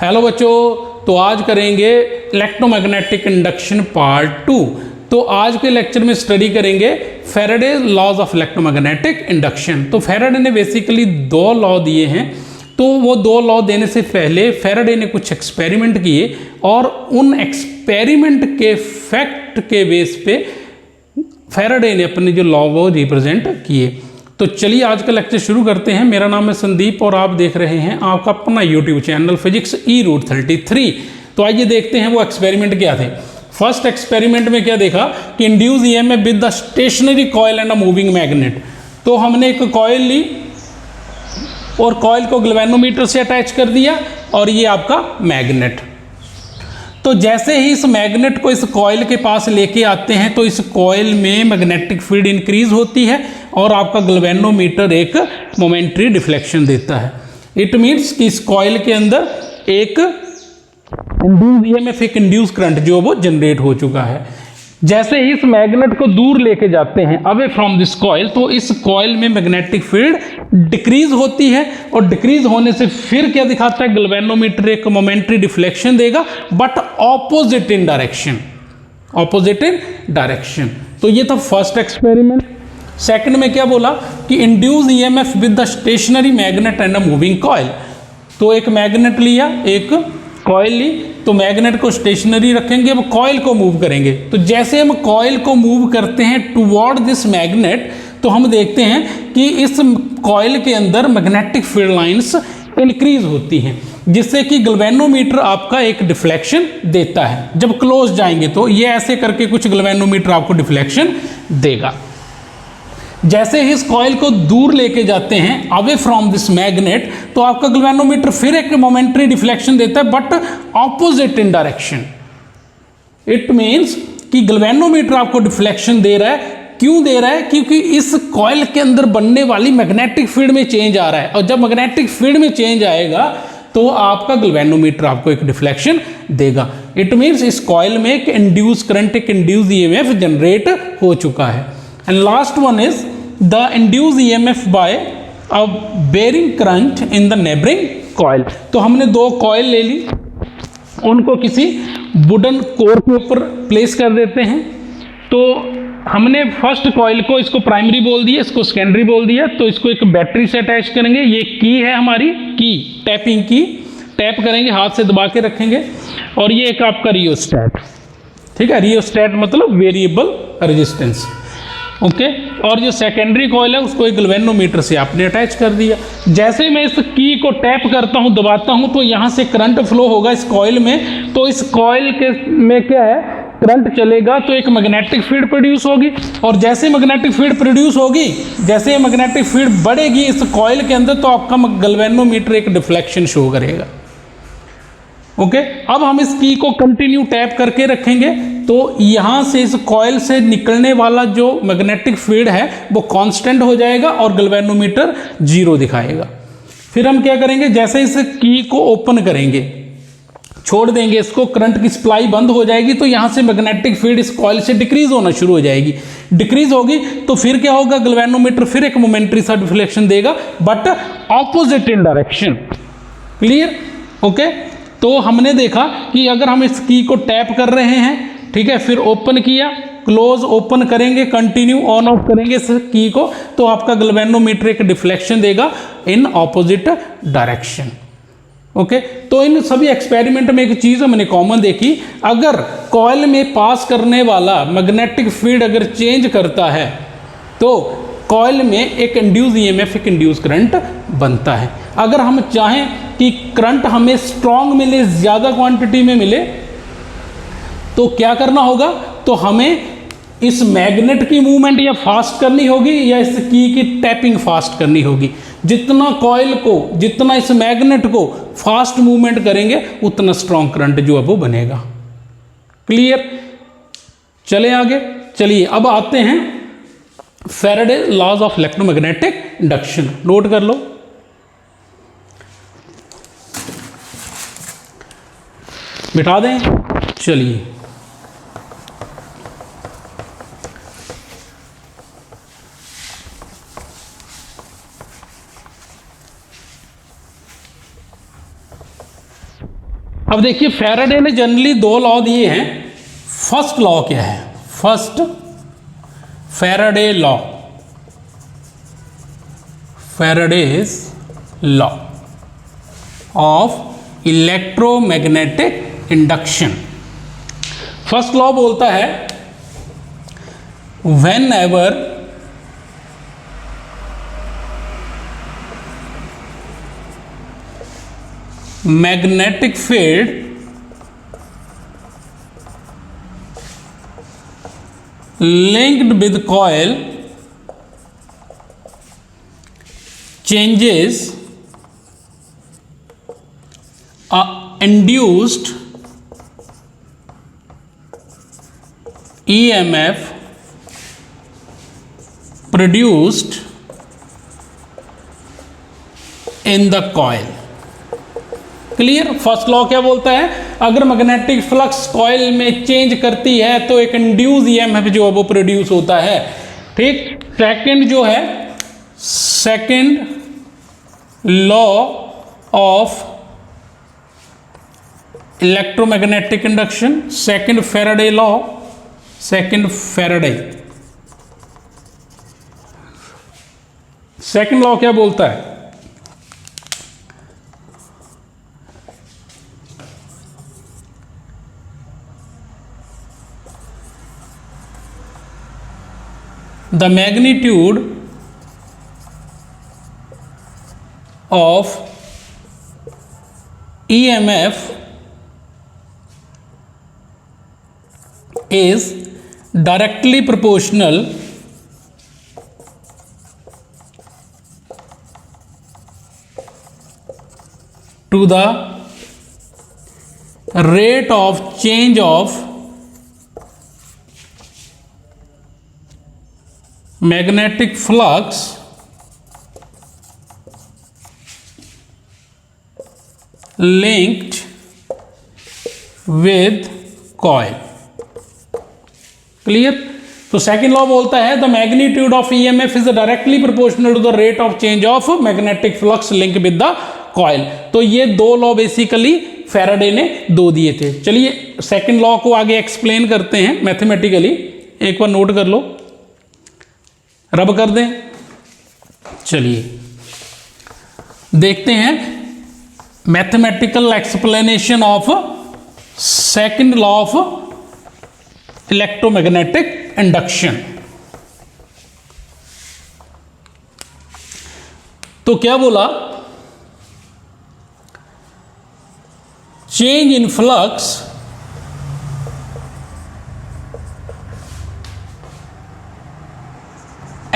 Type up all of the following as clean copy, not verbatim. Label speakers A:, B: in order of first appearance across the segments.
A: Hello बच्चों, तो आज करेंगे इलेक्ट्रोमैग्नेटिक इंडक्शन पार्ट 2। तो आज के लेक्चर में स्टडी करेंगे Faraday's laws of electromagnetic induction. तो फैराडे ने बेसिकली दो लॉ दिए हैं। तो वो दो लॉ देने से पहले फैराडे ने कुछ एक्सपेरिमेंट किए और उन एक्सपेरिमेंट के फैक्ट के बेस पे फैराडे ने अपने जो लॉ वो रिप्रेजेंट किए। तो चलिए आज का लेक्चर शुरू करते हैं। मेरा नाम है संदीप और आप देख रहे हैं आपका अपना यूट्यूब चैनल फिजिक्स ई रूट 33। तो आइए देखते हैं वो एक्सपेरिमेंट क्या थे। फर्स्ट एक्सपेरिमेंट में क्या देखा कि induce EMF with the stationary coil and a moving magnet. तो हमने एक कॉइल ली और कॉइल को गैल्वेनोमीटर से अटैच कर दिया और ये आपका मैग्नेट। तो जैसे ही इस मैग्नेट को इस कॉइल के पास लेके आते हैं तो इस कॉइल में मैग्नेटिक फील्ड इंक्रीज होती है और आपका गैल्वेनोमीटर एक मोमेंटरी डिफ्लेक्शन देता है। इट मीन्स कि इस कॉइल के अंदर एक इंड्यूस ईएमएफ, एक इंड्यूस करंट जो वो जनरेट हो चुका है। जैसे ही इस मैग्नेट को दूर लेके जाते हैं अवे फ्रॉम दिस कॉइल, तो इस कॉइल में मैग्नेटिक फील्ड डिक्रीज होती है और डिक्रीज होने से फिर क्या दिखाता है, गैल्वेनोमीटर एक मोमेंटरी डिफ्लेक्शन देगा but opposite in direction, opposite in direction. तो ये था फर्स्ट एक्सपेरिमेंट। सेकंड में क्या बोला कि induce EMF with the stationary magnet and a moving coil. तो एक मैग्नेट लिया, एक कॉइल ली, तो मैग्नेट को स्टेशनरी रखेंगे, अब कॉइल को मूव करेंगे। तो जैसे हम कॉइल को मूव करते हैं टुवर्ड दिस मैग्नेट, तो हम देखते हैं कि इस कॉइल के अंदर मैग्नेटिक फील्ड लाइंस इंक्रीज होती हैं, जिससे कि गैल्वेनोमीटर आपका एक डिफ्लेक्शन देता है। जब क्लोज जाएंगे तो ये ऐसे करके कुछ गैल्वेनोमीटर आपको डिफ्लेक्शन देगा। जैसे ही इस कॉइल को दूर लेके जाते हैं अवे फ्रॉम दिस मैग्नेट, तो आपका गैल्वेनोमीटर फिर एक मोमेंटरी डिफ्लेक्शन देता है but opposite in direction. It means कि गैल्वेनोमीटर आपको डिफ्लेक्शन दे रहा है। क्यों दे रहा है? क्योंकि इस कॉइल के अंदर बनने वाली मैग्नेटिक फील्ड में चेंज आ रहा है और जब मैग्नेटिक फील्ड में चेंज आएगा तो आपका गैल्वेनोमीटर आपको एक डिफ्लेक्शन देगा। इट मींस इस कॉइल में एक इंड्यूस करंट, एक इंड्यूस ईएमएफ जनरेट हो चुका है। And last one is the induced EMF by a bearing current in the neighboring coil। तो हमने दो कॉइल ले ली, उनको किसी वुडन कोर के ऊपर प्लेस कर देते हैं। तो हमने फर्स्ट कॉइल को, इसको प्राइमरी बोल दिया, इसको सेकेंडरी बोल दिया। तो इसको एक बैटरी से अटैच करेंगे। ये की है हमारी की, टैपिंग की, टैप करेंगे, हाथ से दबा के रखेंगे। और ये एक आपका रियोस्टैट, ठीक है, रियोस्टैट मतलब वेरिएबल रेजिस्टेंस, ओके। और जो सेकेंडरी कॉइल है उसको एक गैल्वेनोमीटर से आपने अटैच कर दिया। जैसे मैं इस की को टैप करता हूं, दबाता हूं, तो यहां से करंट फ्लो होगा इस कॉइल में। तो इस कॉइल के में क्या है, करंट चलेगा तो एक मैग्नेटिक फील्ड प्रोड्यूस होगी। और जैसे मैग्नेटिक फील्ड प्रोड्यूस होगी, जैसे मैग्नेटिक फील्ड बढ़ेगी इस कॉइल के अंदर, तो आपका गैल्वेनोमीटर एक डिफ्लेक्शन शो करेगा, ओके। अब हम इस की को कंटिन्यू टैप करके रखेंगे तो यहां से इस कॉइल से निकलने वाला जो मैग्नेटिक फील्ड है वो कांस्टेंट हो जाएगा और गैल्वेनोमीटर 0 दिखाएगा। फिर हम क्या करेंगे, जैसे इस की को ओपन करेंगे, छोड़ देंगे इसको, करंट की सप्लाई बंद हो जाएगी। तो यहां से मैग्नेटिक फील्ड इस कॉइल से डिक्रीज होना शुरू हो जाएगी। डिक्रीज होगी तो फिर क्या होगा, गैल्वेनोमीटर फिर एक मोमेंटरी सा डिफ्लेक्शन देगा but opposite in direction. Clear, okay. तो हमने देखा कि अगर हम इस की को टैप कर रहे हैं, ठीक है, फिर ओपन किया, क्लोज, ओपन करेंगे, कंटिन्यू, ऑन ऑफ करेंगे इस की को, तो आपका गैल्वेनोमीटर एक डिफ्लेक्शन देगा इन ऑपोजिट डायरेक्शन, ओके। तो इन सभी एक्सपेरिमेंट में एक चीज हमने कॉमन देखी, अगर कॉइल में पास करने वाला मैग्नेटिक फील्ड अगर चेंज करता है तो कॉइल में एक इंड्यूस ईएमएफ, एक इंड्यूस करंट बनता है। अगर हम चाहें कि करंट हमें स्ट्रॉन्ग मिले, ज्यादा क्वांटिटी में मिले, तो क्या करना होगा, तो हमें इस मैग्नेट की मूवमेंट या फास्ट करनी होगी या इस की टैपिंग फास्ट करनी होगी। जितना कॉइल को, जितना इस मैग्नेट को फास्ट मूवमेंट करेंगे उतना स्ट्रॉन्ग करंट जो है वो बनेगा। क्लियर, चले आगे। चलिए अब आते हैं Faraday's laws of electromagnetic induction. Note कर लो, मिटा दें। चलिए अब देखिए फैराडे ने जनरली दो लॉ दिए हैं। फर्स्ट लॉ क्या है? First Faraday law, Faraday's law of electromagnetic induction. First law बोलता है when ever magnetic field linked with coil changes induced EMF produced in the coil। Clear? First law क्या बोलता है? अगर मैग्नेटिक फ्लक्स कॉइल में change करती है तो एक इंड्यूस ईएमएफ जो है वो प्रोड्यूस होता है। ठीक। सेकंड जो है, second law of electromagnetic induction, second Faraday law, second Faraday. Second law क्या बोलता है? The magnitude of EMF is directly proportional to the rate of change of magnetic flux linked with coil। Clear? तो second law बोलता है the magnitude of EMF is directly proportional to the rate of change of magnetic flux link with the coil. तो ये दो law basically Faraday ने दो दिए थे। चलिए सेकेंड लॉ को आगे एक्सप्लेन करते हैं मैथमेटिकली। एक बार नोट कर लो, रब कर दें। चलिए देखते हैं mathematical explanation of second law of electromagnetic induction. तो क्या बोला? Change in flux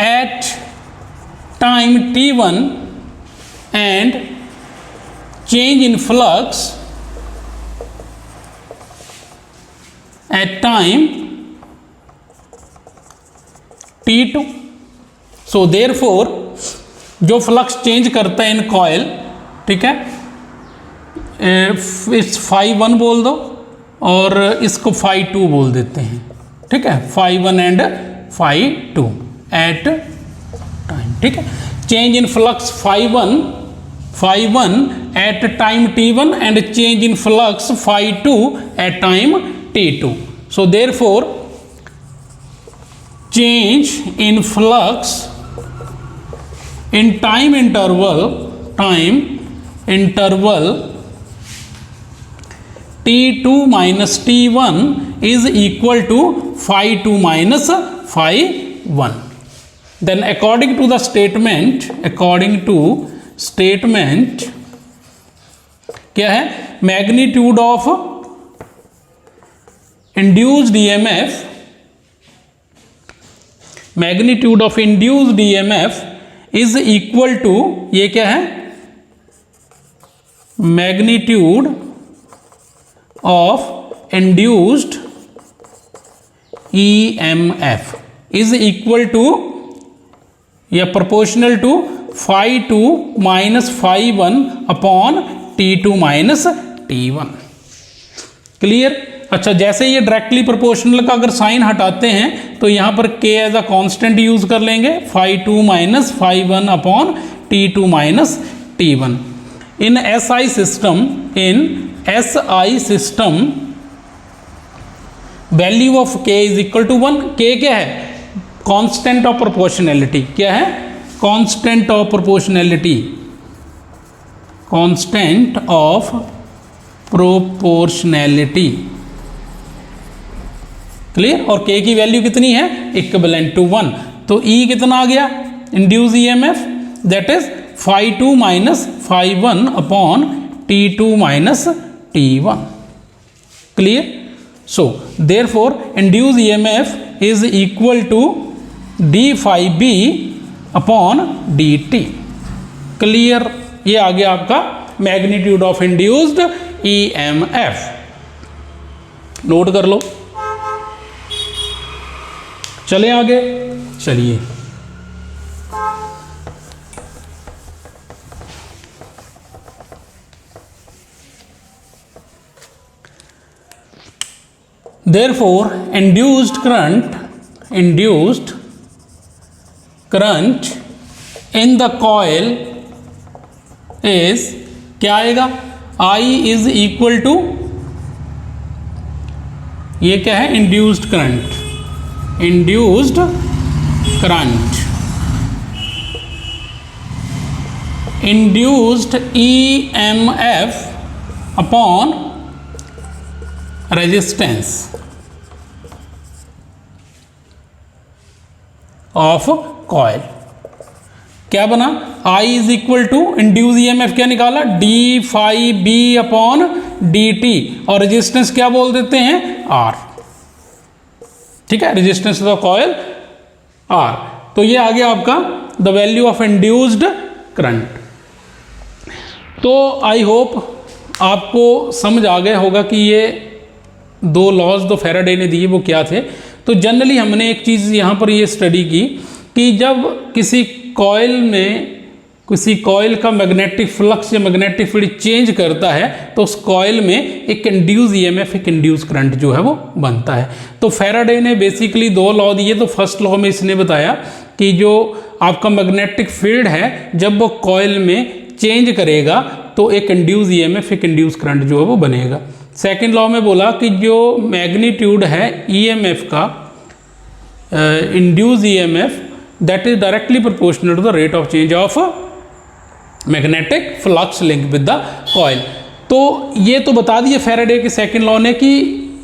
A: at time t1 and change in flux at time t2। so therefore जो फ्लक्स चेंज करता है इन कॉइल, ठीक है, इस phi1 बोल दो और इसको phi2 बोल देते हैं। ठीक है, phi1 and phi2 at time. ठीक है, change in flux phi1 at time t1 and change in flux phi2 at time t2। So therefore change in flux in time interval t2 minus t1 is equal to phi2 minus phi1। then according to statement क्या है? Magnitude of induced EMF is equal to, ये क्या है? Magnitude of induced EMF is equal to या proportional to phi2 minus phi1 upon t2 minus t1। Clear? अच्छा, जैसे ये directly proportional का अगर साइन हटाते हैं तो यहां पर k as a constant use कर लेंगे, phi2 minus phi1 upon t2 minus t1। In SI system SI system value of K is equal to 1। K क्या है? Constant of proportionality. क्या है? Constant of proportionality, constant of proportionality. Clear? और K की value कितनी है? Equivalent to 1। तो E कितना आ गया? Induce EMF that is phi2 minus phi1 upon T2 minus T1। Clear? So therefore induce EMF is equal to d phi b upon dt। Clear? ये आ गया आपका magnitude of induced EMF। Note कर लो। चले आगे, चलिए therefore induced current in the coil is क्या आएगा? I is equal to, ये क्या है? Induced current, induced current, induced EMF upon resistance of coil. क्या बना? I is equal to induce EMF क्या निकाला? d phi b upon dt, और रेजिस्टेंस क्या बोल देते हैं? R। ठीक है, resistance of the coil R। तो ये आ गया आपका the value of induced current. तो आई होप आपको समझ आ गया होगा कि ये दो लॉज दो फैराडे ने दिए वो क्या थे। तो जनरली हमने एक चीज़ यहाँ पर ये स्टडी की कि जब किसी कॉइल का मैग्नेटिक फ्लक्स या मैग्नेटिक फील्ड चेंज करता है तो उस कॉइल में एक इंड्यूस EMF, एक इंड्यूस करंट जो है वो बनता है। तो फैराडे ने बेसिकली दो लॉ दिए। तो फर्स्ट लॉ में इसने बताया कि जो आपका मैग्नेटिक फील्ड है जब वो कॉइल में चेंज करेगा तो एक इंड्यूस EMF, एक इंड्यूस करंट जो है वो बनेगा। सेकेंड लॉ में बोला कि जो मैग्नीट्यूड है EMF का, induce EMF that is directly proportional to the rate of change of magnetic flux link with the coil. तो ये तो बता दिए फैराडे के सेकेंड लॉ ने कि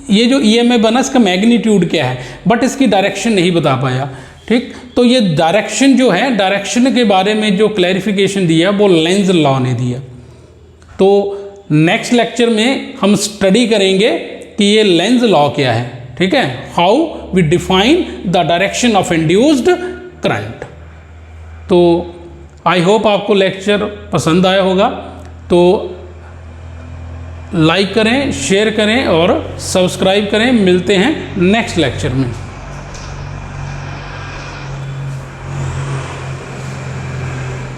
A: ये जो EMF बना इसका मैग्नीट्यूड क्या है, बट इसकी डायरेक्शन नहीं बता पाया। ठीक, तो ये डायरेक्शन जो है, डायरेक्शन के बारे में जो क्लैरिफिकेशन दिया वो लेंज लॉ ने दिया। तो नेक्स्ट लेक्चर में हम स्टडी करेंगे कि ये लेंज लॉ क्या है। ठीक है, how we define the direction of induced current. तो आई होप आपको लेक्चर पसंद आया होगा। तो लाइक करें, शेयर करें और सब्सक्राइब करें। मिलते हैं नेक्स्ट लेक्चर में।